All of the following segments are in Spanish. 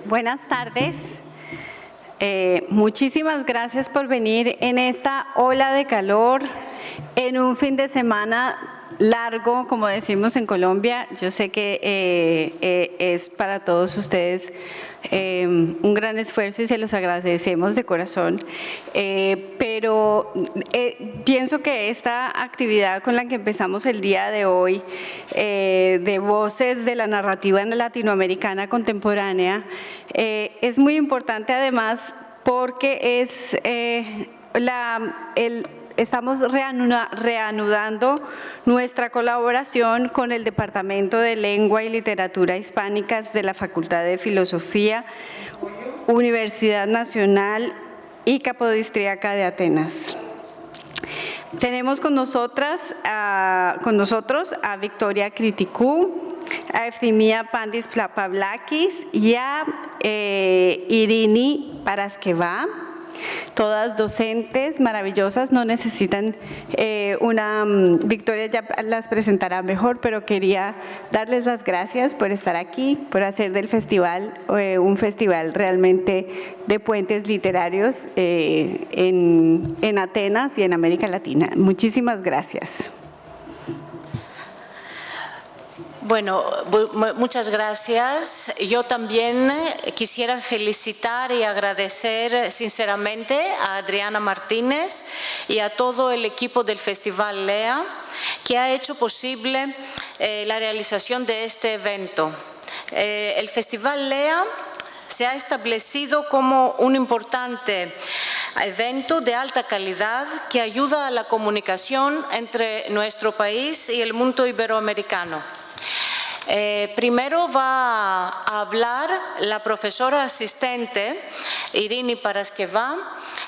Buenas tardes. Muchísimas gracias por venir en esta ola de calor, en un fin de semana largo, como decimos en Colombia. Yo sé que es para todos ustedes un gran esfuerzo y se los agradecemos de corazón, pero pienso que esta actividad con la que empezamos el día de hoy, de voces de la narrativa latinoamericana contemporánea, es muy importante además porque estamos reanudando nuestra colaboración con el Departamento de Lengua y Literatura Hispánicas de la Facultad de Filosofía, Universidad Nacional y Capodistríaca de Atenas. Tenemos con nosotros a Victoria Criticú, a Eftimia Pandis Pavlakis y a Irini Paraskeva, todas docentes maravillosas. No necesitan Victoria ya las presentará mejor, pero quería darles las gracias por estar aquí, por hacer del festival un festival realmente de puentes literarios en Atenas y en América Latina. Muchísimas gracias. Bueno, muchas gracias. Yo también quisiera felicitar y agradecer sinceramente a Adriana Martínez y a todo el equipo del Festival LEA que ha hecho posible la realización de este evento. El Festival LEA se ha establecido como un importante evento de alta calidad que ayuda a la comunicación entre nuestro país y el mundo iberoamericano. Primero va a hablar la profesora asistente Irini Paraskeva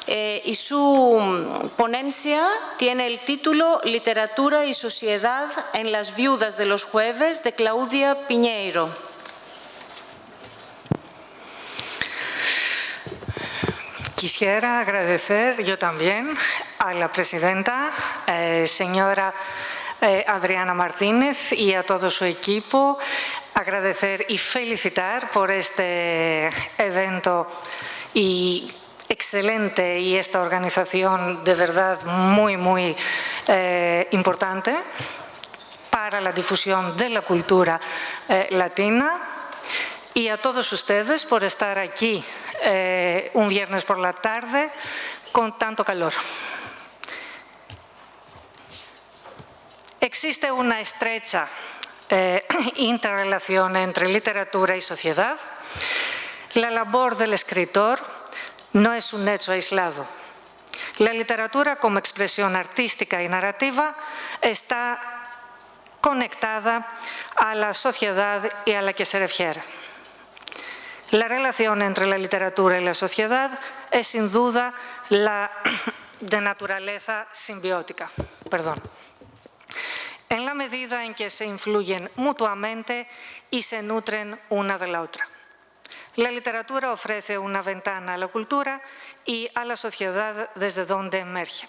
y su ponencia tiene el título Literatura y Sociedad en las Viudas de los Jueves, de Claudia Piñeiro. Quisiera agradecer yo también a la presidenta, señora Adriana Martínez, y a todo su equipo, agradecer y felicitar por este evento excelente y esta organización de verdad muy importante para la difusión de la cultura latina, y a todos ustedes por estar aquí un viernes por la tarde con tanto calor. Existe una estrecha interrelación entre literatura y sociedad. La labor del escritor no es un hecho aislado. La literatura como expresión artística y narrativa está conectada a la sociedad y a la que se refiere. La relación entre la literatura y la sociedad es sin duda de naturaleza simbiótica. En la medida en que se influyen mutuamente y se nutren una de la otra. La literatura ofrece una ventana a la cultura y a la sociedad desde donde emerge,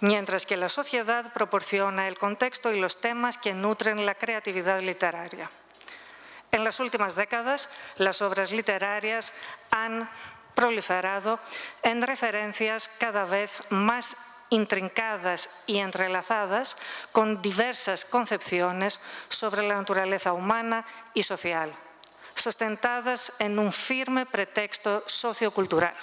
mientras que la sociedad proporciona el contexto y los temas que nutren la creatividad literaria. En las últimas décadas, las obras literarias han proliferado en referencias cada vez más intrincadas y entrelazadas con diversas concepciones sobre la naturaleza humana y social, sustentadas en un firme pretexto sociocultural.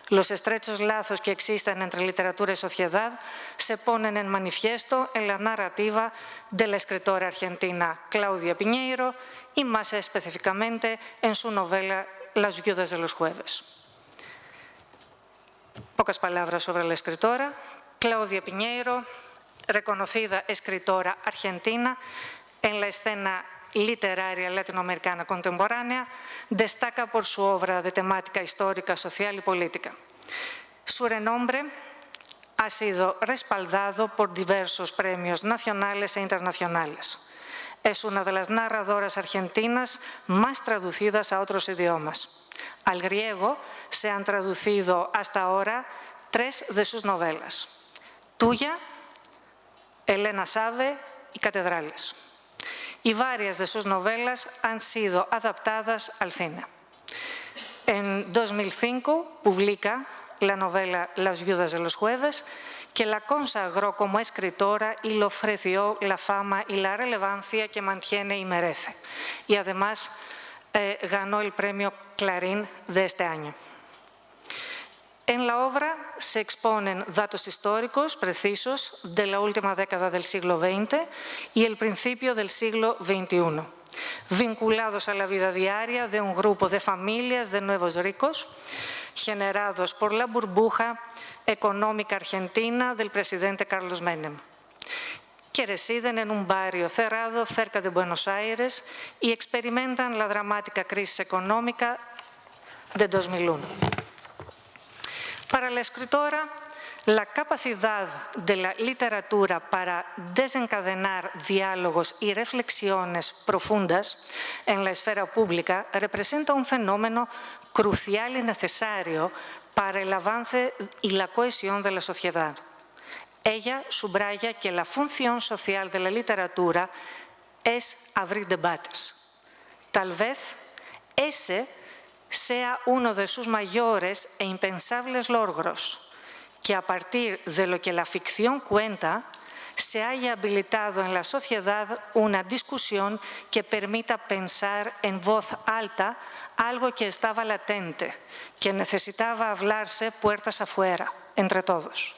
Los estrechos lazos que existen entre literatura y sociedad se ponen en manifiesto en la narrativa de la escritora argentina Claudia Piñeiro y más específicamente en su novela Las Viudas de los Jueves. Pocas palabras sobre la escritora. Claudia Piñeiro, reconocida escritora argentina en la escena literaria latinoamericana contemporánea, destaca por su obra de temática histórica, social y política. Su renombre ha sido respaldado por diversos premios nacionales e internacionales. Es una de las narradoras argentinas más traducidas a otros idiomas. Al griego se han traducido hasta ahora 3 de sus novelas: Tuya, Elena Sabe y Catedrales. Y varias de sus novelas han sido adaptadas al cine. En 2005 publica la novela Las viudas de los jueves, que la consagró como escritora y le ofreció la fama y la relevancia que mantiene y merece. Y además ganó el premio Clarín de este año. En la obra se exponen datos históricos precisos de la última década del siglo XX y el principio del siglo XXI, vinculados a la vida diaria de un grupo de familias de nuevos ricos, generados por la burbuja económica argentina del presidente Carlos Menem, que residen en un barrio cerrado cerca de Buenos Aires y experimentan la dramática crisis económica de 2001. Para la escritora, la capacidad de la literatura para desencadenar diálogos y reflexiones profundas en la esfera pública representa un fenómeno crucial y necesario para el avance y la cohesión de la sociedad. Ella subraya que la función social de la literatura es abrir debates. Tal vez ese sea uno de sus mayores e impensables logros, que a partir de lo que la ficción cuenta, se haya habilitado en la sociedad una discusión que permita pensar en voz alta algo que estaba latente, que necesitaba hablarse puertas afuera, entre todos.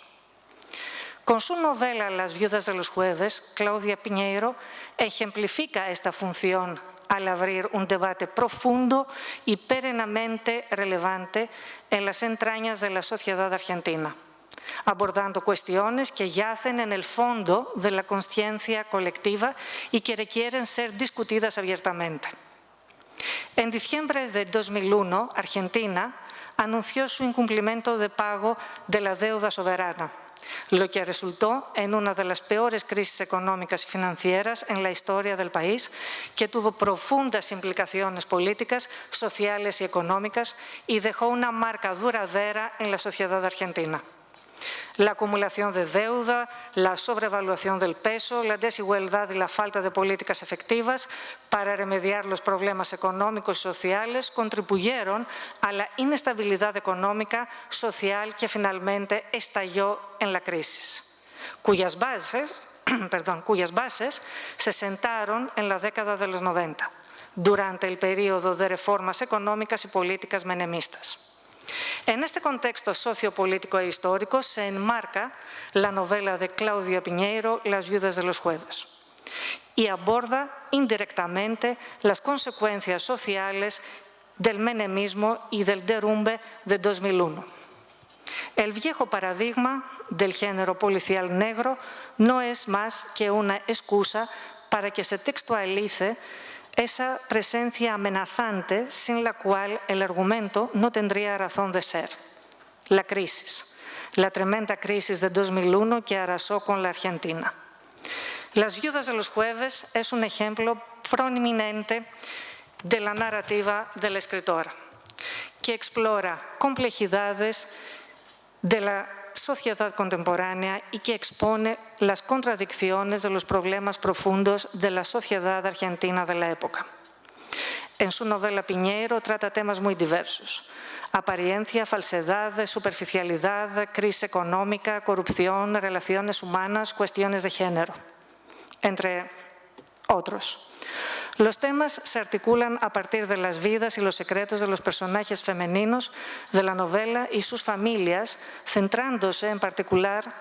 Con su novela Las viudas de los jueves, Claudia Piñeiro ejemplifica esta función al abrir un debate profundo y perennemente relevante en las entrañas de la sociedad argentina, abordando cuestiones que yacen en el fondo de la conciencia colectiva y que requieren ser discutidas abiertamente. En diciembre de 2001, Argentina anunció su incumplimiento de pago de la deuda soberana, lo que resultó en una de las peores crisis económicas y financieras en la historia del país, que tuvo profundas implicaciones políticas, sociales y económicas y dejó una marca duradera en la sociedad argentina. La acumulación de deuda, la sobrevaluación del peso, la desigualdad y la falta de políticas efectivas para remediar los problemas económicos y sociales contribuyeron a la inestabilidad económica social que finalmente estalló en la crisis, cuyas bases se sentaron en la década de los 90, durante el periodo de reformas económicas y políticas menemistas. En este contexto sociopolítico e histórico se enmarca la novela de Claudia Piñeiro, Las viudas de los jueves, y aborda indirectamente las consecuencias sociales del menemismo y del derrumbe de 2001. El viejo paradigma del género policial negro no es más que una excusa para que se textualice esa presencia amenazante sin la cual el argumento no tendría razón de ser. La crisis, la tremenda crisis de 2001 que arrasó con la Argentina. Las viudas de los jueves es un ejemplo prominente de la narrativa de la escritora, que explora complejidades de la sociedad contemporánea y que expone las contradicciones de los problemas profundos de la sociedad argentina de la época. En su novela Piñeiro trata temas muy diversos: apariencia, falsedad, superficialidad, crisis económica, corrupción, relaciones humanas, cuestiones de género, entre otros. Los temas se articulan a partir de las vidas y los secretos de los personajes femeninos de la novela y sus familias, centrándose en particular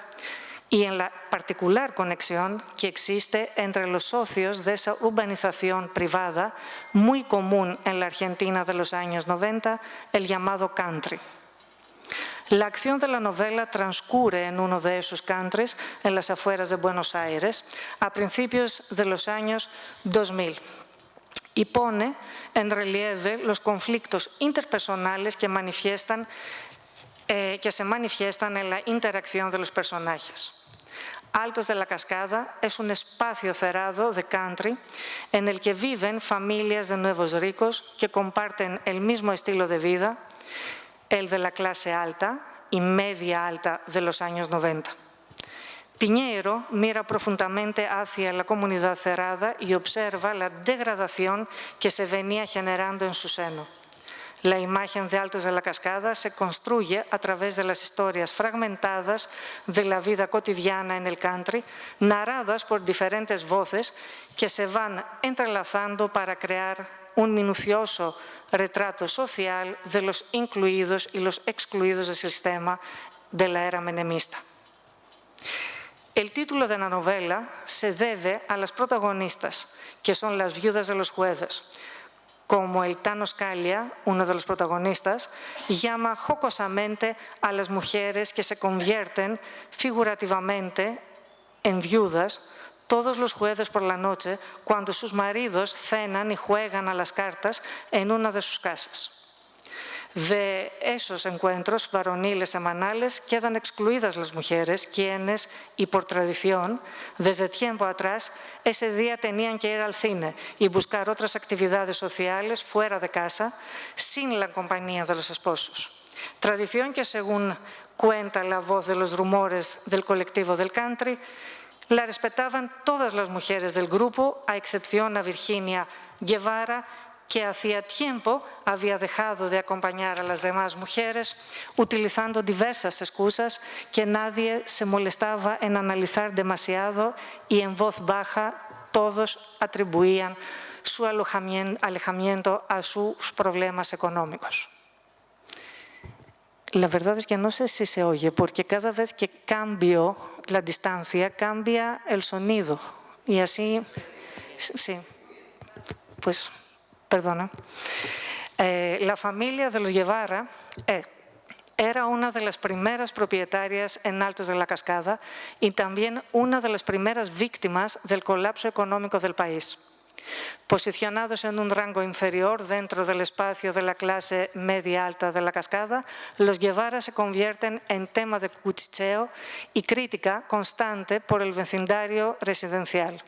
y en la particular conexión que existe entre los socios de esa urbanización privada muy común en la Argentina de los años 90, el llamado country. La acción de la novela transcurre en uno de esos countries, en las afueras de Buenos Aires, a principios de los años 2000. Y pone en relieve los conflictos interpersonales que se manifiestan en la interacción de los personajes. Altos de la Cascada es un espacio cerrado de country en el que viven familias de nuevos ricos que comparten el mismo estilo de vida, el de la clase alta y media alta de los años 90. Piñeiro mira profundamente hacia la comunidad cerrada y observa la degradación que se venía generando en su seno. La imagen de Altos de la Cascada se construye a través de las historias fragmentadas de la vida cotidiana en el country, narradas por diferentes voces que se van entrelazando para crear un minucioso retrato social de los incluidos y los excluidos del sistema de la era menemista. El título de la novela se debe a las protagonistas, que son las viudas de los jueves, como el Thanos Kalia, uno de los protagonistas, llama jocosamente a las mujeres que se convierten figurativamente en viudas todos los jueves por la noche cuando sus maridos cenan y juegan a las cartas en una de sus casas. De esos encuentros varoniles semanales quedan excluidas las mujeres, quienes, y por tradición, desde tiempo atrás, ese día tenían que ir al cine y buscar otras actividades sociales fuera de casa, sin la compañía de los esposos. Tradición que, según cuenta la voz de los rumores del colectivo del country, la respetaban todas las mujeres del grupo, a excepción a Virginia Guevara, que hacía tiempo había dejado de acompañar a las demás mujeres, utilizando diversas excusas que nadie se molestaba en analizar demasiado y en voz baja todos atribuían su alejamiento a sus problemas económicos. La verdad es que no sé si se oye, porque cada vez que cambio la distancia, cambia el sonido. Y así, sí, pues, perdona. La familia de los Guevara era una de las primeras propietarias en Altos de la Cascada y también una de las primeras víctimas del colapso económico del país. Posicionados en un rango inferior dentro del espacio de la clase media-alta de la Cascada, los Guevara se convierten en tema de cuchicheo y crítica constante por el vecindario residencial.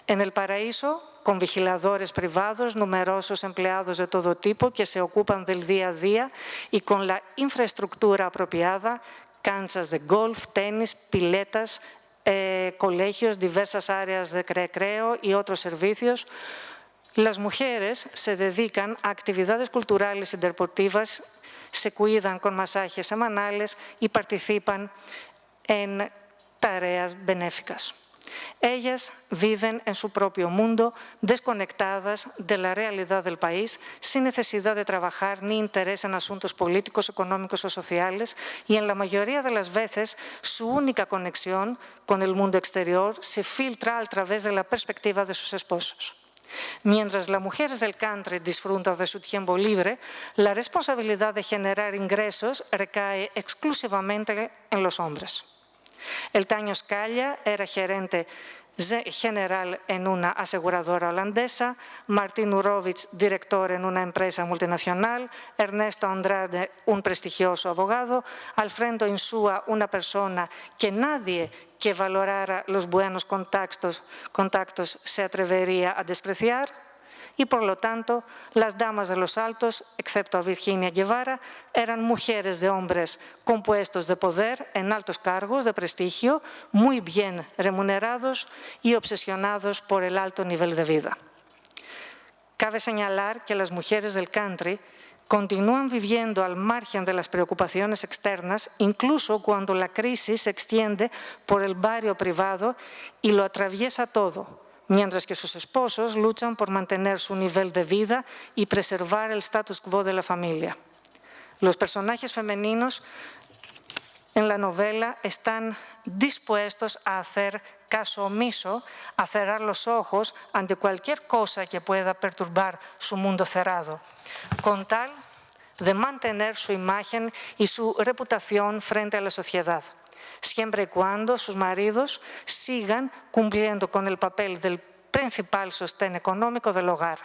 En el paraíso, con vigiladores privados, numerosos empleados de todo tipo que se ocupan del día a día y con la infraestructura apropiada, canchas de golf, tenis, piletas, colegios, diversas áreas de recreo y otros servicios, las mujeres se dedican a actividades culturales y deportivas, se cuidan con masajes semanales y participan en tareas benéficas. Ellas viven en su propio mundo, desconectadas de la realidad del país, sin necesidad de trabajar ni interés en asuntos políticos, económicos o sociales, y en la mayoría de las veces su única conexión con el mundo exterior se filtra a través de la perspectiva de sus esposos. Mientras las mujeres del country disfrutan de su tiempo libre, la responsabilidad de generar ingresos recae exclusivamente en los hombres. El Thanos Kalia era gerente general en una aseguradora holandesa, Martin Urovich, director en una empresa multinacional, Ernesto Andrade, un prestigioso abogado, Alfredo Insúa, una persona que nadie que valorara los buenos contactos se atrevería a despreciar. Y, por lo tanto, las damas de los Altos, excepto a Virginia Guevara, eran mujeres de hombres con puestos de poder en altos cargos de prestigio, muy bien remunerados y obsesionados por el alto nivel de vida. Cabe señalar que las mujeres del country continúan viviendo al margen de las preocupaciones externas, incluso cuando la crisis se extiende por el barrio privado y lo atraviesa todo, mientras que sus esposos luchan por mantener su nivel de vida y preservar el status quo de la familia. Los personajes femeninos en la novela están dispuestos a hacer caso omiso, a cerrar los ojos ante cualquier cosa que pueda perturbar su mundo cerrado, con tal de mantener su imagen y su reputación frente a la sociedad, siempre y cuando sus maridos sigan cumpliendo con el papel del principal sostén económico del hogar,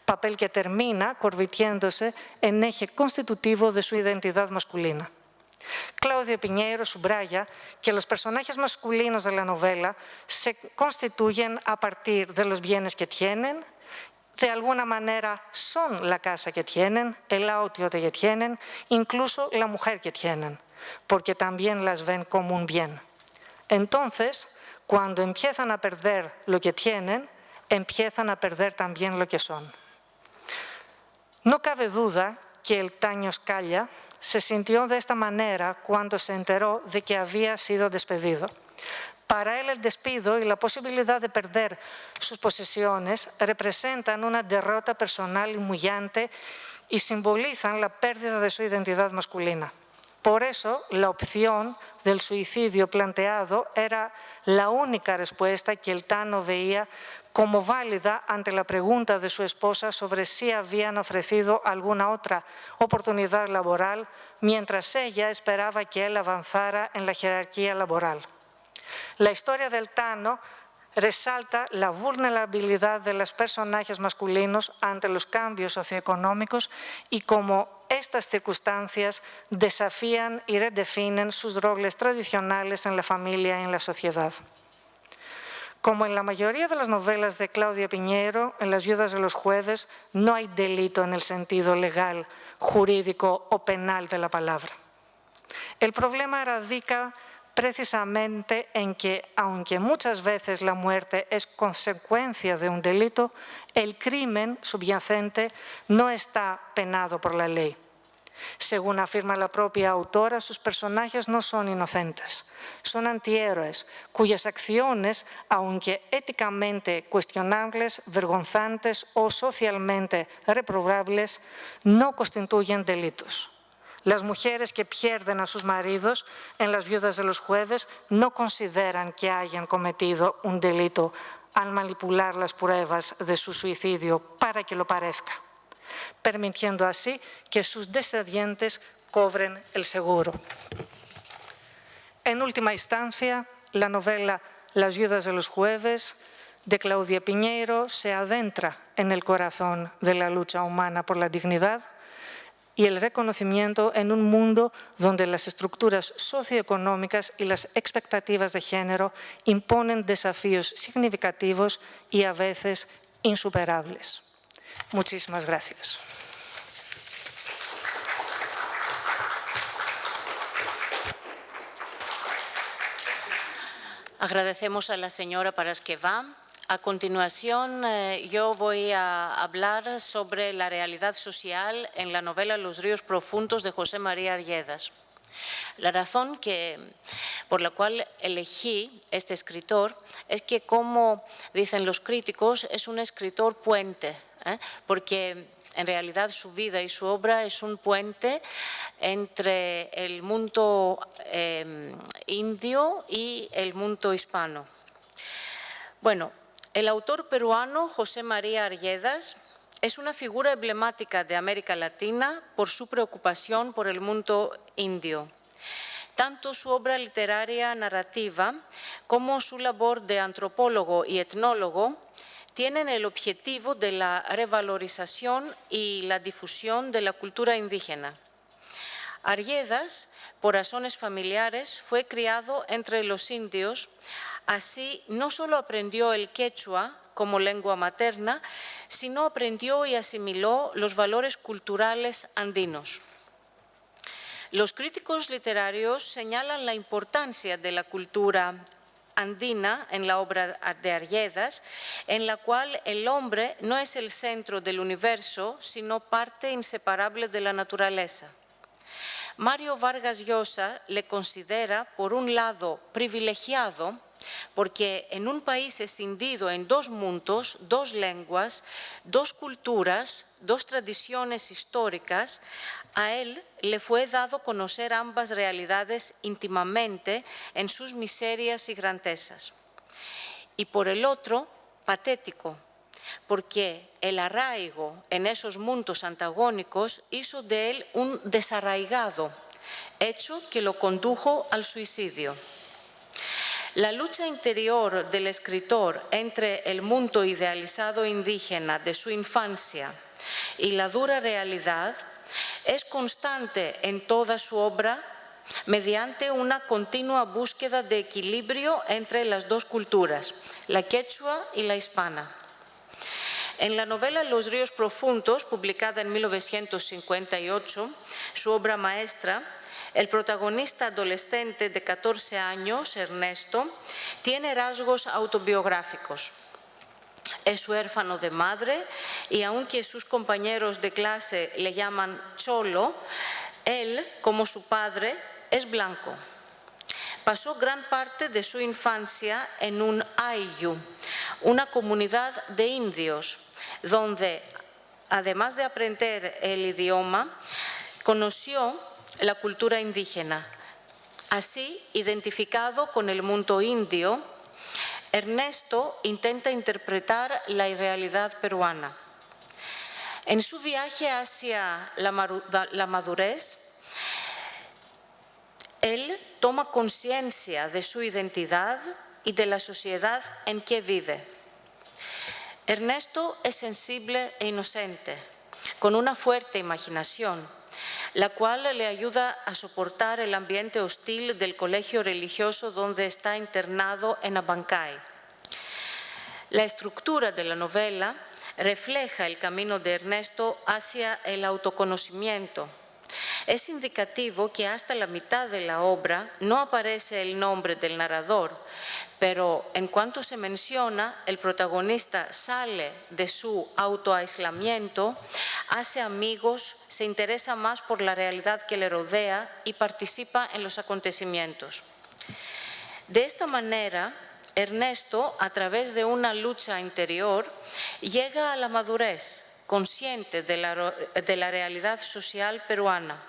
papel que termina convirtiéndose en eje constitutivo de su identidad masculina. Claudio Piñeiro subraya que los personajes masculinos de la novela se constituyen a partir de los bienes que tienen, de alguna manera son la casa que tienen, el auto que tienen, incluso la mujer que tienen, porque también las ven como un bien. Entonces, cuando empiezan a perder lo que tienen, empiezan a perder también lo que son. No cabe duda que el Taño Scaglia se sintió de esta manera cuando se enteró de que había sido despedido. Para él el despido y la posibilidad de perder sus posesiones representan una derrota personal humillante y simbolizan la pérdida de su identidad masculina. Por eso, la opción del suicidio planteado era la única respuesta que el Tano veía como válida ante la pregunta de su esposa sobre si habían ofrecido alguna otra oportunidad laboral mientras ella esperaba que él avanzara en la jerarquía laboral. La historia del Tano resalta la vulnerabilidad de los personajes masculinos ante los cambios socioeconómicos y cómo estas circunstancias desafían y redefinen sus roles tradicionales en la familia y en la sociedad. Como en la mayoría de las novelas de Claudia Piñeiro, en Las viudas de los jueves no hay delito en el sentido legal, jurídico o penal de la palabra. El problema radica precisamente en que, aunque muchas veces la muerte es consecuencia de un delito, el crimen subyacente no está penado por la ley. Según afirma la propia autora, sus personajes no son inocentes, son antihéroes cuyas acciones, aunque éticamente cuestionables, vergonzantes o socialmente reprobables, no constituyen delitos. Las mujeres que pierden a sus maridos en Las viudas de los jueves no consideran que hayan cometido un delito al manipular las pruebas de su suicidio para que lo parezca, permitiendo así que sus descendientes cobren el seguro. En última instancia, la novela Las viudas de los jueves de Claudia Piñeiro se adentra en el corazón de la lucha humana por la dignidad y el reconocimiento en un mundo donde las estructuras socioeconómicas y las expectativas de género imponen desafíos significativos y a veces insuperables. Muchísimas gracias. Agradecemos a la señora Parasqueva. A continuación, yo voy a hablar sobre la realidad social en la novela Los ríos profundos de José María Arguedas. La razón por la cual elegí este escritor es que, como dicen los críticos, es un escritor puente, porque en realidad su vida y su obra es un puente entre el mundo indio y el mundo hispano. Bueno, el autor peruano José María Arguedas es una figura emblemática de América Latina por su preocupación por el mundo indio. Tanto su obra literaria narrativa como su labor de antropólogo y etnólogo tienen el objetivo de la revalorización y la difusión de la cultura indígena. Arguedas, por razones familiares, fue criado entre los indios. Así, no solo aprendió el quechua como lengua materna, sino aprendió y asimiló los valores culturales andinos. Los críticos literarios señalan la importancia de la cultura andina en la obra de Arguedas, en la cual el hombre no es el centro del universo, sino parte inseparable de la naturaleza. Mario Vargas Llosa le considera, por un lado, privilegiado, porque en un país escindido en dos mundos, dos lenguas, dos culturas, dos tradiciones históricas, a él le fue dado conocer ambas realidades íntimamente en sus miserias y grandezas. Y por el otro, patético, porque el arraigo en esos mundos antagónicos hizo de él un desarraigado, hecho que lo condujo al suicidio. La lucha interior del escritor entre el mundo idealizado indígena de su infancia y la dura realidad es constante en toda su obra mediante una continua búsqueda de equilibrio entre las dos culturas, la quechua y la hispana. En la novela Los ríos profundos, publicada en 1958, su obra maestra, el protagonista adolescente de 14 años, Ernesto, tiene rasgos autobiográficos. Es huérfano de madre y aunque sus compañeros de clase le llaman cholo, él, como su padre, es blanco. Pasó gran parte de su infancia en un ayllu, una comunidad de indios, donde, además de aprender el idioma, conoció la cultura indígena. Así, identificado con el mundo indio, Ernesto intenta interpretar la realidad peruana. En su viaje hacia la madurez, él toma conciencia de su identidad y de la sociedad en que vive. Ernesto es sensible e inocente, con una fuerte imaginación, la cual le ayuda a soportar el ambiente hostil del colegio religioso donde está internado en Abancay. La estructura de la novela refleja el camino de Ernesto hacia el autoconocimiento. Es indicativo que hasta la mitad de la obra no aparece el nombre del narrador, pero en cuanto se menciona, el protagonista sale de su autoaislamiento, hace amigos, se interesa más por la realidad que le rodea y participa en los acontecimientos. De esta manera, Ernesto, a través de una lucha interior, llega a la madurez, consciente de la realidad social peruana.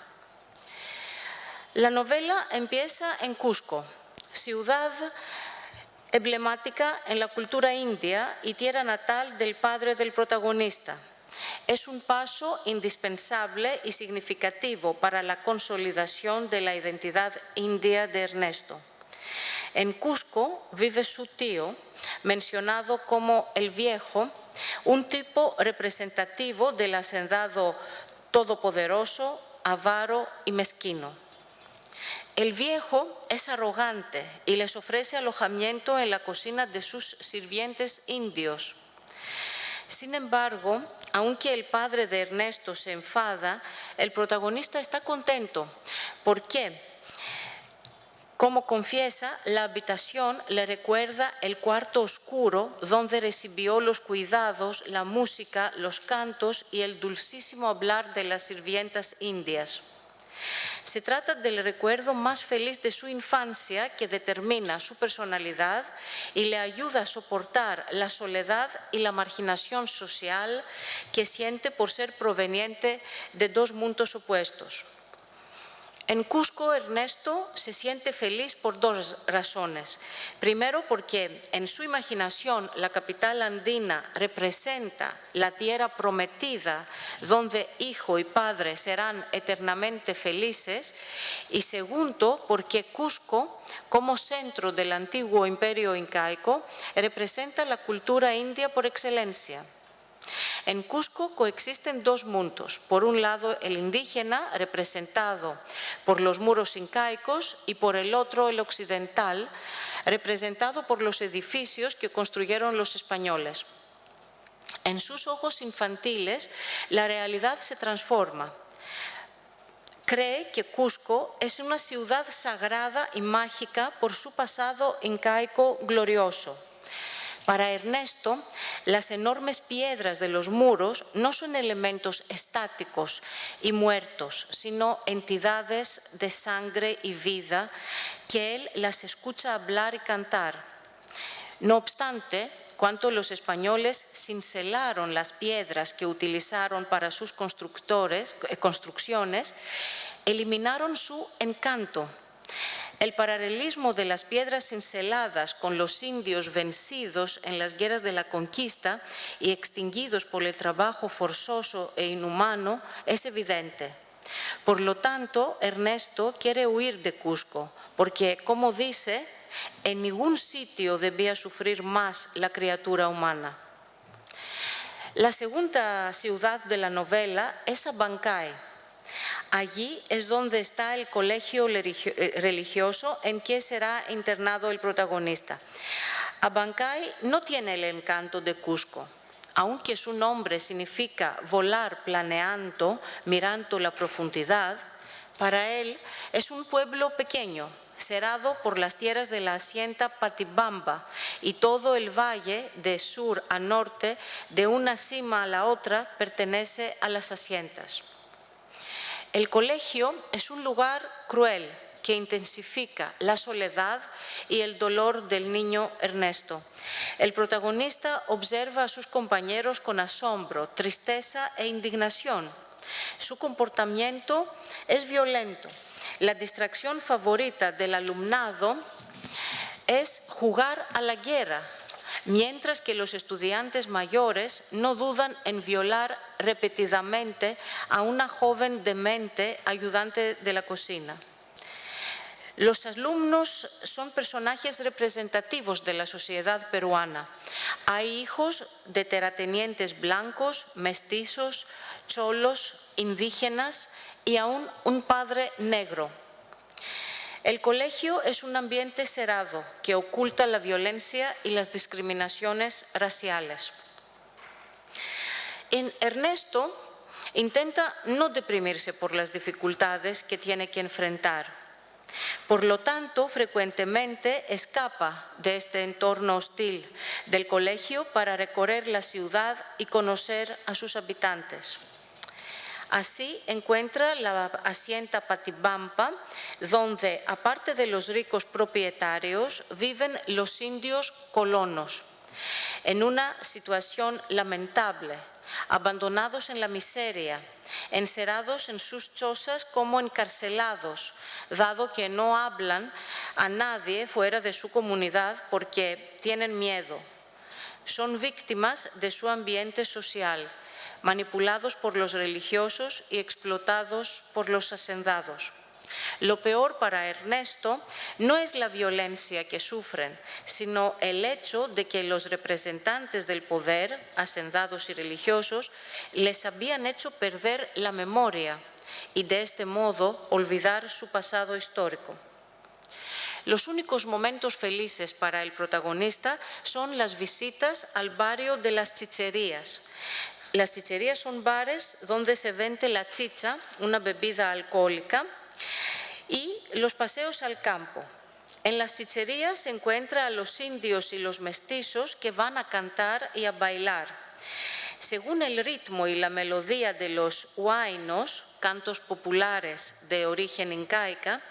La novela empieza en Cusco, ciudad emblemática en la cultura india y tierra natal del padre del protagonista. Es un paso indispensable y significativo para la consolidación de la identidad india de Ernesto. En Cusco vive su tío, mencionado como el Viejo, un tipo representativo del hacendado todopoderoso, avaro y mezquino. El Viejo es arrogante y les ofrece alojamiento en la cocina de sus sirvientes indios. Sin embargo, aunque el padre de Ernesto se enfada, el protagonista está contento. ¿Por qué? Como confiesa, la habitación le recuerda el cuarto oscuro donde recibió los cuidados, la música, los cantos y el dulcísimo hablar de las sirvientas indias. Se trata del recuerdo más feliz de su infancia que determina su personalidad y le ayuda a soportar la soledad y la marginación social que siente por ser proveniente de dos mundos opuestos. En Cusco, Ernesto se siente feliz por dos razones. Primero, porque en su imaginación la capital andina representa la tierra prometida donde hijo y padre serán eternamente felices. Y segundo, porque Cusco, como centro del antiguo imperio incaico, representa la cultura india por excelencia. En Cusco coexisten dos mundos. Por un lado, el indígena, representado por los muros incaicos, y por el otro, el occidental, representado por los edificios que construyeron los españoles. En sus ojos infantiles, la realidad se transforma. Cree que Cusco es una ciudad sagrada y mágica por su pasado incaico glorioso. Para Ernesto, las enormes piedras de los muros no son elementos estáticos y muertos, sino entidades de sangre y vida que él las escucha hablar y cantar. No obstante, cuando los españoles cincelaron las piedras que utilizaron para sus construcciones, eliminaron su encanto. El paralelismo de las piedras cinceladas con los indios vencidos en las guerras de la conquista y extinguidos por el trabajo forzoso e inhumano es evidente. Por lo tanto, Ernesto quiere huir de Cusco, porque, como dice, en ningún sitio debía sufrir más la criatura humana. La segunda ciudad de la novela es Abancay. Allí es donde está el colegio religioso en que será internado el protagonista. Abancay no tiene el encanto de Cusco. Aunque su nombre significa volar planeando, mirando la profundidad, para él es un pueblo pequeño, cerrado por las tierras de la hacienda Patibamba y todo el valle de sur a norte, de una cima a la otra, pertenece a las haciendas. El colegio es un lugar cruel que intensifica la soledad y el dolor del niño Ernesto. El protagonista observa a sus compañeros con asombro, tristeza e indignación. Su comportamiento es violento. La distracción favorita del alumnado es jugar a la guerra, mientras que los estudiantes mayores no dudan en violar repetidamente a una joven demente ayudante de la cocina. Los alumnos son personajes representativos de la sociedad peruana. Hay hijos de terratenientes blancos, mestizos, cholos, indígenas y aún un padre negro. El colegio es un ambiente cerrado que oculta la violencia y las discriminaciones raciales. Ernesto intenta no deprimirse por las dificultades que tiene que enfrentar. Por lo tanto, frecuentemente escapa de este entorno hostil del colegio para recorrer la ciudad y conocer a sus habitantes. Así encuentra la hacienda Patibamba, donde, aparte de los ricos propietarios, viven los indios colonos, en una situación lamentable, abandonados en la miseria, encerrados en sus chozas como encarcelados, dado que no hablan a nadie fuera de su comunidad porque tienen miedo. Son víctimas de su ambiente social, manipulados por los religiosos y explotados por los hacendados. Lo peor para Ernesto no es la violencia que sufren, sino el hecho de que los representantes del poder, hacendados y religiosos, les habían hecho perder la memoria y de este modo olvidar su pasado histórico. Los únicos momentos felices para el protagonista son las visitas al barrio de las chicherías. Las chicherías son bares donde se vende la chicha, una bebida alcohólica, y los paseos al campo. En las chicherías se encuentra a los indios y los mestizos que van a cantar y a bailar. Según el ritmo y la melodía de los huaynos, cantos populares de origen incaica,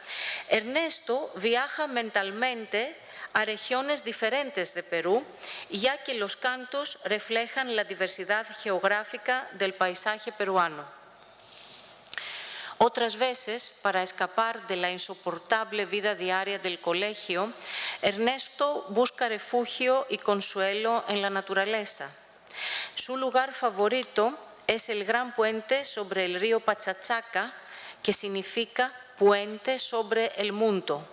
Ernesto viaja mentalmente a regiones diferentes de Perú, ya que los cantos reflejan la diversidad geográfica del paisaje peruano. Otras veces, para escapar de la insoportable vida diaria del colegio, Ernesto busca refugio y consuelo en la naturaleza. Su lugar favorito es el gran puente sobre el río Pachachaca, que significa puente sobre el mundo.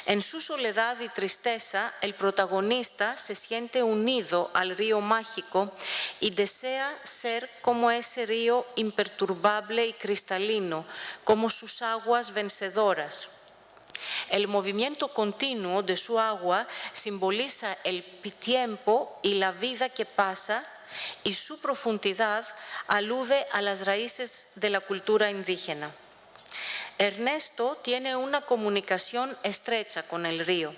En su soledad y tristeza, el protagonista se siente unido al río mágico y desea ser como ese río imperturbable y cristalino, como sus aguas vencedoras. El movimiento continuo de su agua simboliza el tiempo y la vida que pasa, y su profundidad alude a las raíces de la cultura indígena. Ernesto tiene una comunicación estrecha con el río.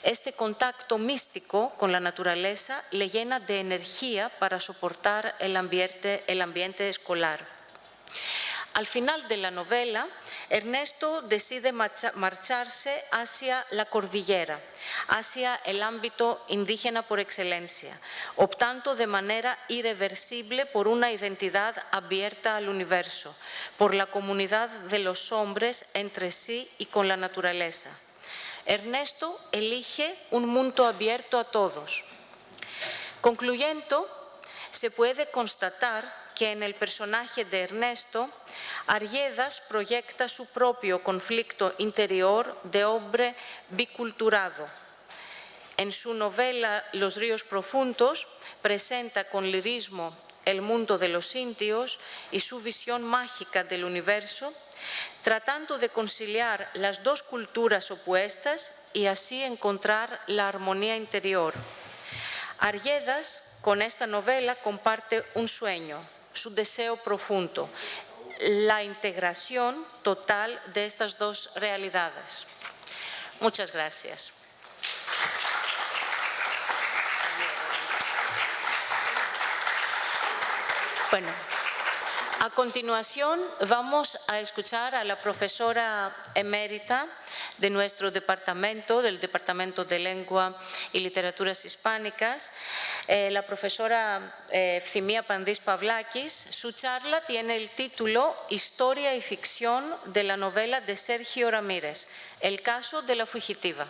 Este contacto místico con la naturaleza le llena de energía para soportar el ambiente escolar. Al final de la novela, Ernesto decide marcharse hacia la cordillera, hacia el ámbito indígena por excelencia, optando de manera irreversible por una identidad abierta al universo, por la comunidad de los hombres entre sí y con la naturaleza. Ernesto elige un mundo abierto a todos. Concluyendo, se puede constatar que en el personaje de Ernesto, Arguedas proyecta su propio conflicto interior de hombre biculturado. En su novela Los ríos profundos presenta con lirismo el mundo de los indios y su visión mágica del universo, tratando de conciliar las dos culturas opuestas y así encontrar la armonía interior. Arguedas, con esta novela, comparte un sueño, su deseo profundo, la integración total de estas dos realidades. Muchas gracias. Bueno, a continuación vamos a escuchar a la profesora emérita de nuestro departamento, del Departamento de Lengua y Literaturas Hispánicas, la profesora Efthimia Pandis Pavlakis. Su charla tiene el título Historia y ficción de la novela de Sergio Ramírez, El caso de la fugitiva.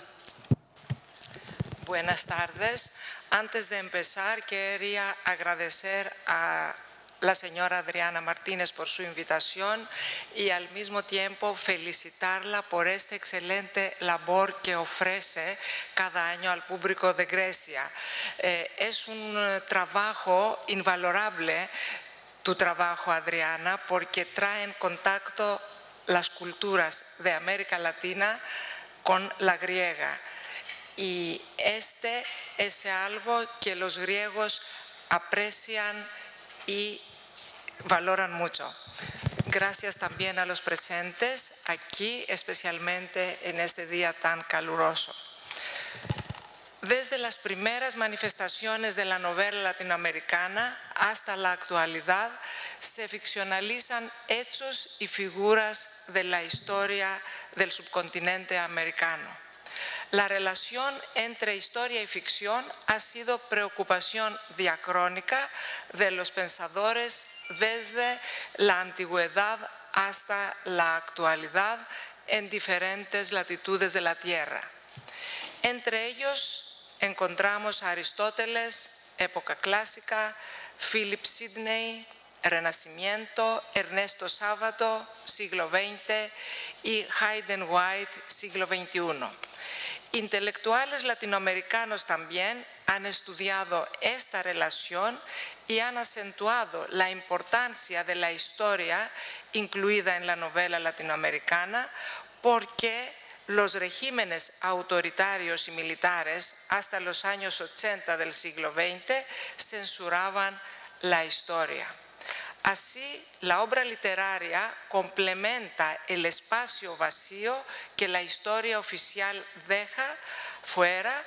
Buenas tardes. Antes de empezar, quería agradecer a la señora Adriana Martínez por su invitación y al mismo tiempo felicitarla por esta excelente labor que ofrece cada año al público de Grecia. Es un trabajo invalorable, tu trabajo, Adriana, porque trae en contacto las culturas de América Latina con la griega. Y este es algo que los griegos aprecian y valoran mucho. Gracias también a los presentes aquí, especialmente en este día tan caluroso. Desde las primeras manifestaciones de la novela latinoamericana hasta la actualidad, se ficcionalizan hechos y figuras de la historia del subcontinente americano. La relación entre historia y ficción ha sido preocupación diacrónica de los pensadores desde la antigüedad hasta la actualidad en diferentes latitudes de la Tierra. Entre ellos encontramos a Aristóteles, época clásica, Philip Sidney, Renacimiento, Ernesto Sábato, siglo XX y Hayden White, siglo XXI. Intelectuales latinoamericanos también han estudiado esta relación y han acentuado la importancia de la historia incluida en la novela latinoamericana porque los regímenes autoritarios y militares hasta los años 80 del siglo XX censuraban la historia. Así, la obra literaria complementa el espacio vacío que la historia oficial deja fuera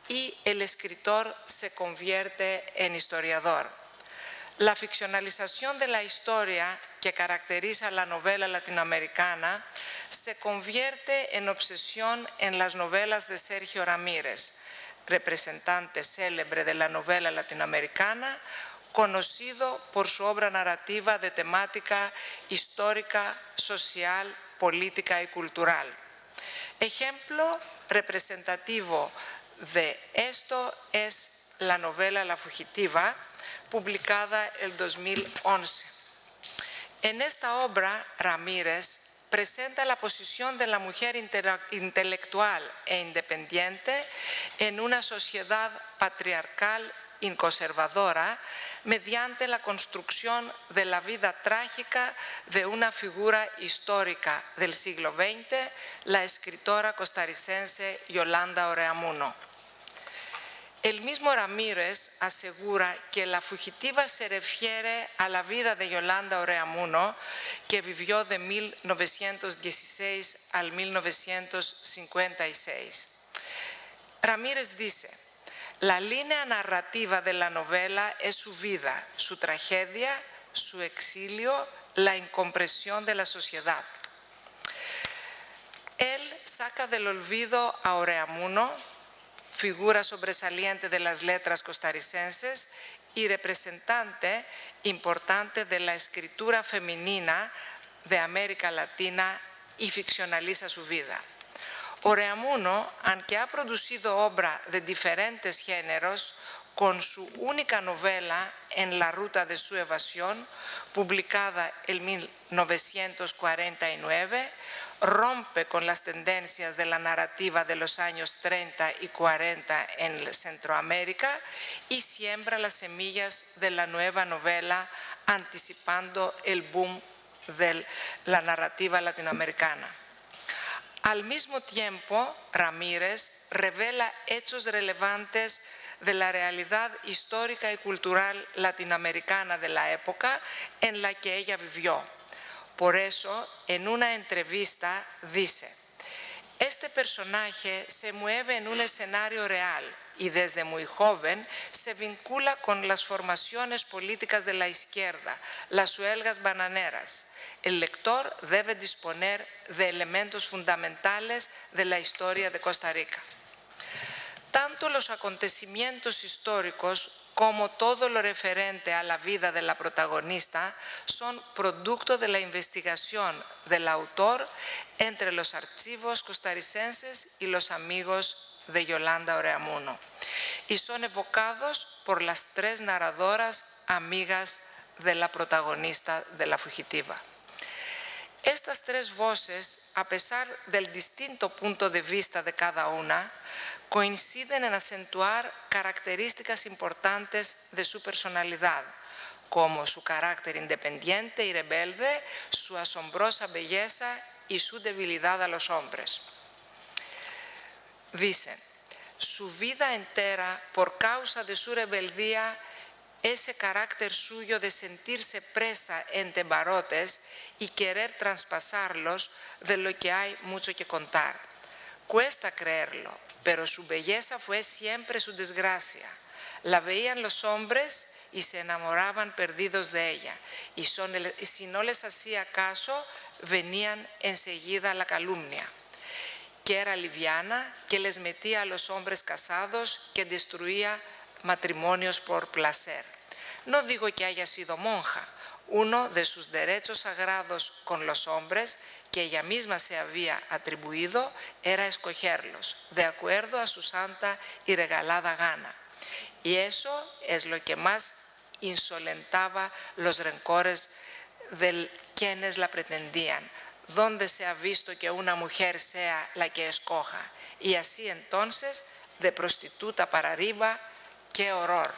y el escritor se convierte en historiador. La ficcionalización de la historia que caracteriza la novela latinoamericana se convierte en obsesión en las novelas de Sergio Ramírez, representante célebre de la novela latinoamericana, conocido por su obra narrativa de temática histórica, social, política y cultural. Ejemplo representativo de esto es la novela La fugitiva, publicada en 2011. En esta obra, Ramírez presenta la posición de la mujer intelectual e independiente en una sociedad patriarcal inconservadora mediante la construcción de la vida trágica de una figura histórica del siglo XX, la escritora costarricense Yolanda Oreamuno. El mismo Ramírez asegura que La fugitiva se refiere a la vida de Yolanda Oreamuno, que vivió de 1916 al 1956. Ramírez dice: la línea narrativa de la novela es su vida, su tragedia, su exilio, la incomprensión de la sociedad. Él saca del olvido a Oreamuno, figura sobresaliente de las letras costarricenses y representante importante de la escritura femenina de América Latina, y ficcionaliza su vida. Oreamuno, aunque ha producido obra de diferentes géneros, con su única novela En la ruta de su evasión, publicada en 1949, rompe con las tendencias de la narrativa de los años 30 y 40 en Centroamérica y siembra las semillas de la nueva novela, anticipando el boom de la narrativa latinoamericana. Al mismo tiempo, Ramírez revela hechos relevantes de la realidad histórica y cultural latinoamericana de la época en la que ella vivió. Por eso, en una entrevista dice: Este personaje se mueve en un escenario real y desde muy joven se vincula con las formaciones políticas de la izquierda, las huelgas bananeras. El lector debe disponer de elementos fundamentales de la historia de Costa Rica. Tanto los acontecimientos históricos como todo lo referente a la vida de la protagonista son producto de la investigación del autor entre los archivos costarricenses y los amigos de Yolanda Oreamuno, y son evocados por las tres narradoras amigas de la protagonista de La Fugitiva. Estas tres voces, a pesar del distinto punto de vista de cada una, coinciden en acentuar características importantes de su personalidad, como su carácter independiente y rebelde, su asombrosa belleza y su debilidad a los hombres. Dicen, su vida entera, por causa de su rebeldía, ese carácter suyo de sentirse presa entre barrotes y querer traspasarlos, de lo que hay mucho que contar. Cuesta creerlo, pero su belleza fue siempre su desgracia. La veían los hombres y se enamoraban perdidos de ella, y si no les hacía caso, venían enseguida a la calumnia, que era liviana, que les metía a los hombres casados, que destruía matrimonios por placer. No digo que haya sido monja. Uno de sus derechos sagrados con los hombres, que ella misma se había atribuido, era escogerlos de acuerdo a su santa y regalada gana. Y eso es lo que más insolentaba los rencores de quienes la pretendían. ¿Dónde se ha visto que una mujer sea la que escoja? Y así entonces, de prostituta para arriba, ¡qué horror!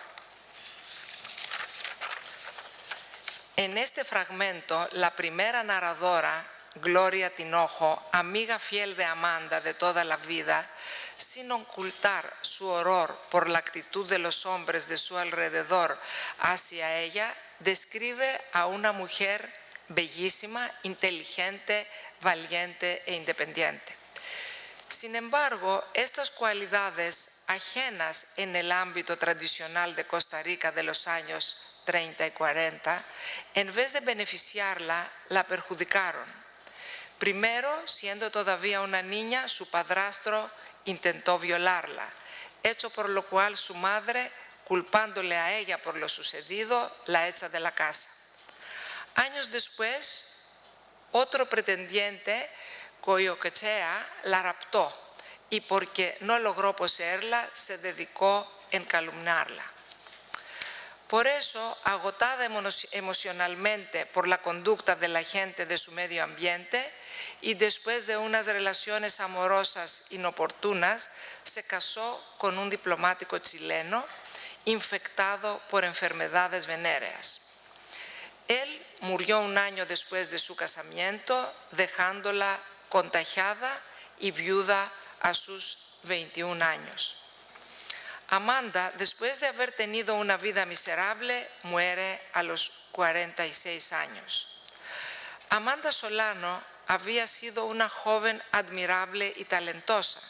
En este fragmento, la primera narradora, Gloria Tinojo, amiga fiel de Amanda de toda la vida, sin ocultar su horror por la actitud de los hombres de su alrededor hacia ella, describe a una mujer bellísima, inteligente, valiente e independiente. Sin embargo, estas cualidades ajenas en el ámbito tradicional de Costa Rica de los años 30 y 40, en vez de beneficiarla, la perjudicaron. Primero, siendo todavía una niña, su padrastro intentó violarla, hecho por lo cual su madre, culpándole a ella por lo sucedido, la echa de la casa. Años después, otro pretendiente, Coyoquechea, la raptó y porque no logró poseerla, se dedicó en calumniarla. Por eso, agotada emocionalmente por la conducta de la gente de su medio ambiente y después de unas relaciones amorosas inoportunas, se casó con un diplomático chileno infectado por enfermedades venéreas. Él murió un año después de su casamiento, dejándola contagiada y viuda a sus 21 años. Amanda, después de haber tenido una vida miserable, muere a los 46 años. Amanda Solano había sido una joven admirable y talentosa.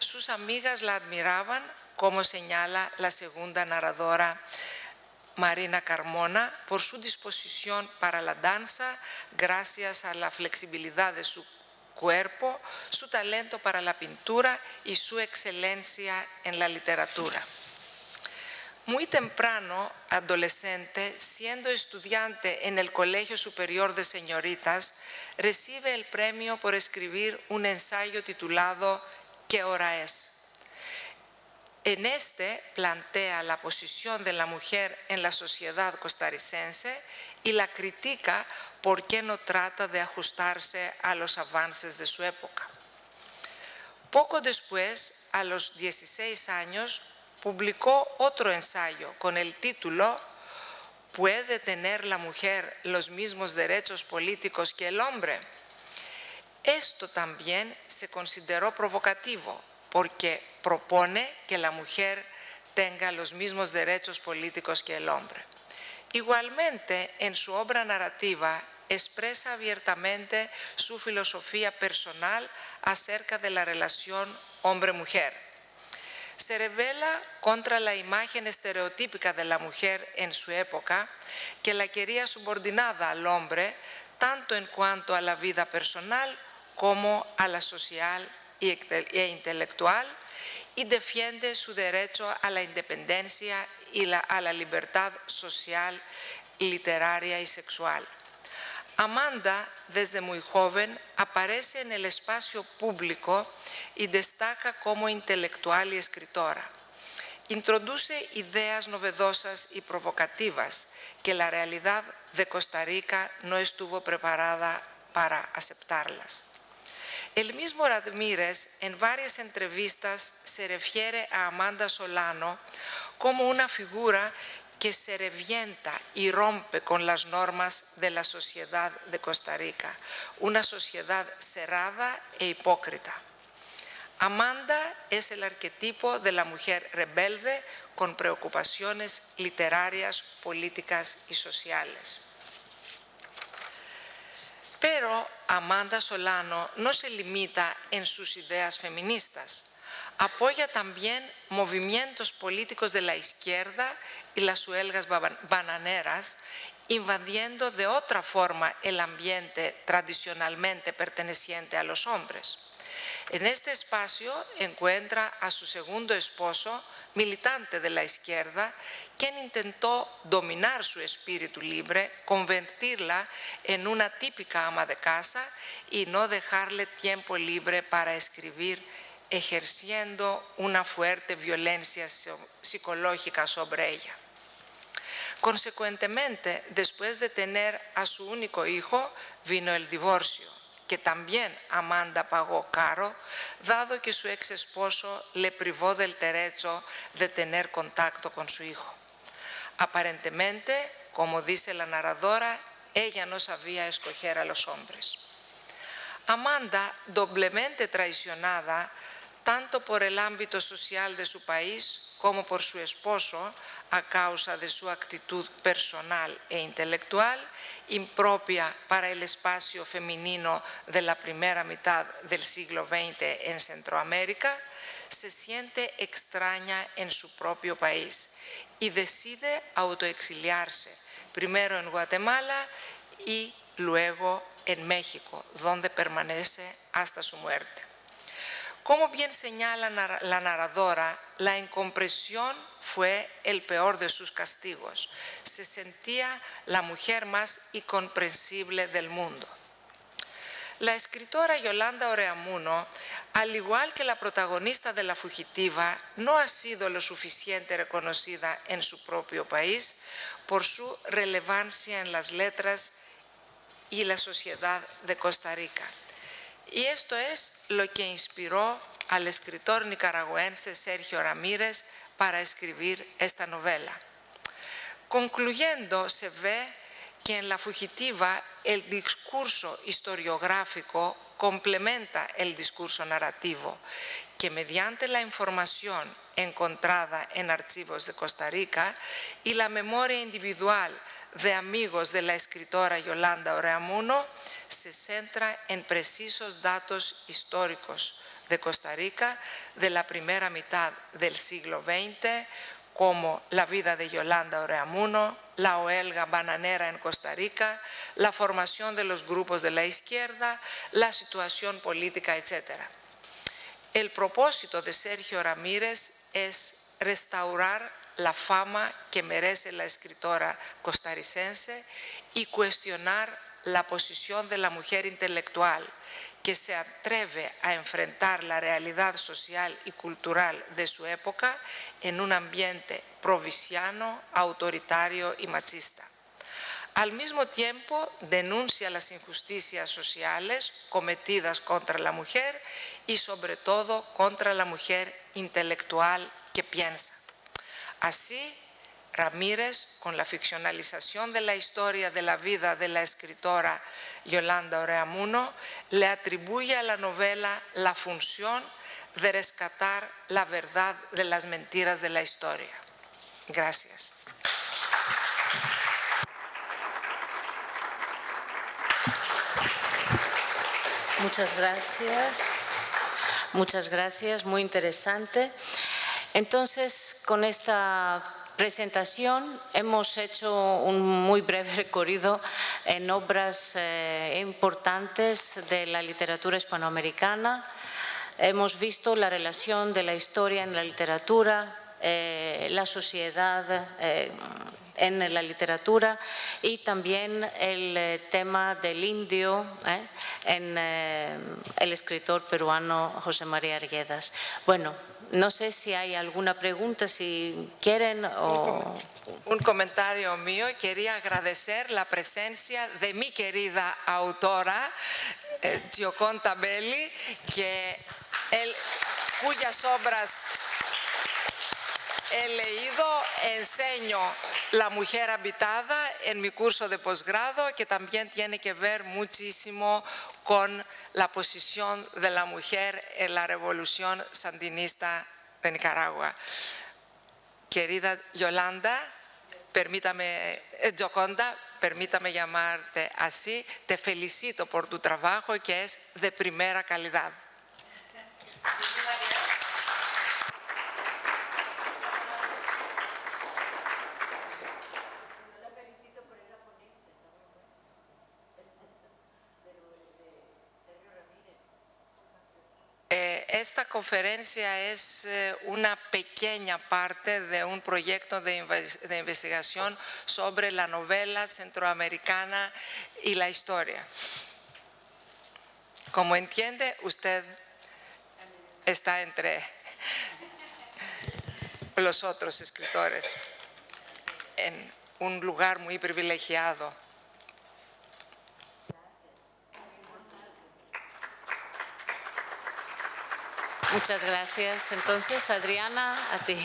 Sus amigas la admiraban, como señala la segunda narradora, Marina Carmona, por su disposición para la danza, gracias a la flexibilidad de su cuerpo, su talento para la pintura y su excelencia en la literatura. Muy temprano, adolescente, siendo estudiante en el Colegio Superior de Señoritas, recibe el premio por escribir un ensayo titulado ¿Qué hora es? En este plantea la posición de la mujer en la sociedad costarricense y la critica porque no trata de ajustarse a los avances de su época. Poco después, a los 16 años, publicó otro ensayo con el título ¿Puede tener la mujer los mismos derechos políticos que el hombre? Esto también se consideró provocativo porque propone que la mujer tenga los mismos derechos políticos que el hombre. Igualmente, en su obra narrativa, expresa abiertamente su filosofía personal acerca de la relación hombre-mujer. Se rebela contra la imagen estereotípica de la mujer en su época, que la quería subordinada al hombre, tanto en cuanto a la vida personal como a la social e intelectual, y defiende su derecho a la independencia y a la libertad social, literaria y sexual. Amanda, desde muy joven, aparece en el espacio público y destaca como intelectual y escritora. Introduce ideas novedosas y provocativas que la realidad de Costa Rica no estuvo preparada para aceptarlas. El mismo Ramírez, en varias entrevistas, se refiere a Amanda Solano como una figura que se revienta y rompe con las normas de la sociedad de Costa Rica, una sociedad cerrada e hipócrita. Amanda es el arquetipo de la mujer rebelde con preocupaciones literarias, políticas y sociales. Pero Amanda Solano no se limita en sus ideas feministas. Apoya también movimientos políticos de la izquierda y las huelgas bananeras, invadiendo de otra forma el ambiente tradicionalmente perteneciente a los hombres. En este espacio encuentra a su segundo esposo, militante de la izquierda, quien intentó dominar su espíritu libre, convertirla en una típica ama de casa y no dejarle tiempo libre para escribir, ejerciendo una fuerte violencia psicológica sobre ella. Consecuentemente, después de tener a su único hijo, vino el divorcio, que también Amanda pagó caro, dado que su ex esposo le privó del derecho de tener contacto con su hijo. Aparentemente, como dice la narradora, ella no sabía escoger a los hombres. Amanda, doblemente traicionada, tanto por el ámbito social de su país como por su esposo, a causa de su actitud personal e intelectual, impropia para el espacio femenino de la primera mitad del siglo XX en Centroamérica, se siente extraña en su propio país y decide autoexiliarse, primero en Guatemala y luego en México, donde permanece hasta su muerte. Como bien señala la narradora, la incomprensión fue el peor de sus castigos. Se sentía la mujer más incomprensible del mundo. La escritora Yolanda Oreamuno, al igual que la protagonista de La fugitiva, no ha sido lo suficiente reconocida en su propio país por su relevancia en las letras y la sociedad de Costa Rica. Y esto es lo que inspiró al escritor nicaragüense Sergio Ramírez para escribir esta novela. Concluyendo, se ve que en La fugitiva el discurso historiográfico complementa el discurso narrativo, que mediante la información encontrada en archivos de Costa Rica y la memoria individual de amigos de la escritora Yolanda Oreamuno, se centra en precisos datos históricos de Costa Rica de la primera mitad del siglo XX, como la vida de Yolanda Oreamuno, la huelga bananera en Costa Rica, la formación de los grupos de la izquierda, la situación política, etc. El propósito de Sergio Ramírez es restaurar la fama que merece la escritora costarricense y cuestionar la posición de la mujer intelectual que se atreve a enfrentar la realidad social y cultural de su época en un ambiente provinciano, autoritario y machista. Al mismo tiempo, denuncia las injusticias sociales cometidas contra la mujer y sobre todo contra la mujer intelectual que piensa. Así, Ramírez, con la ficcionalización de la historia de la vida de la escritora Yolanda Oreamuno, le atribuye a la novela la función de rescatar la verdad de las mentiras de la historia. Gracias. Muchas gracias. Muchas gracias, muy interesante. Entonces, con esta presentación hemos hecho un muy breve recorrido en obras importantes de la literatura hispanoamericana. Hemos visto la relación de la historia en la literatura, la sociedad en la literatura y también el tema del indio en el escritor peruano José María Arguedas. Bueno, no sé si hay alguna pregunta, si quieren o… Un comentario mío. Quería agradecer la presencia de mi querida autora, Gioconda Belli, cuyas obras he leído. Enseño La mujer habitada en mi curso de posgrado, que también tiene que ver muchísimo con la posición de la mujer en la revolución sandinista de Nicaragua. Querida Gioconda, permítame llamarte así. Te felicito por tu trabajo, que es de primera calidad. Esta conferencia es una pequeña parte de un proyecto de investigación sobre la novela centroamericana y la historia. Como entiende, usted está entre los otros escritores en un lugar muy privilegiado. Muchas gracias. Entonces, Adriana, a ti.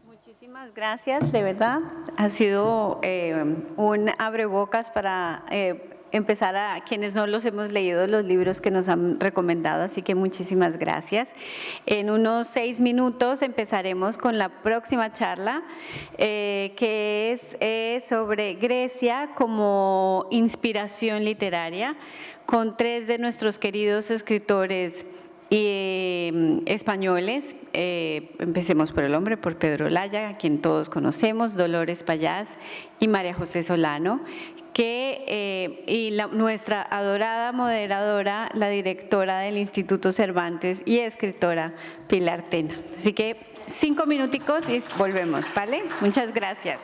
Muchísimas gracias, de verdad. Ha sido un abrebocas para empezar a quienes no los hemos leído los libros que nos han recomendado, así que muchísimas gracias. En unos 6 minutos empezaremos con la próxima charla, que es sobre Grecia como inspiración literaria, con 3 de nuestros queridos escritores españoles. Empecemos por el hombre, por Pedro Olaya, a quien todos conocemos, Dolores Payás y María José Solano, nuestra adorada moderadora, la directora del Instituto Cervantes y escritora Pilar Tena. Así que 5 minuticos y volvemos, ¿vale? Muchas gracias.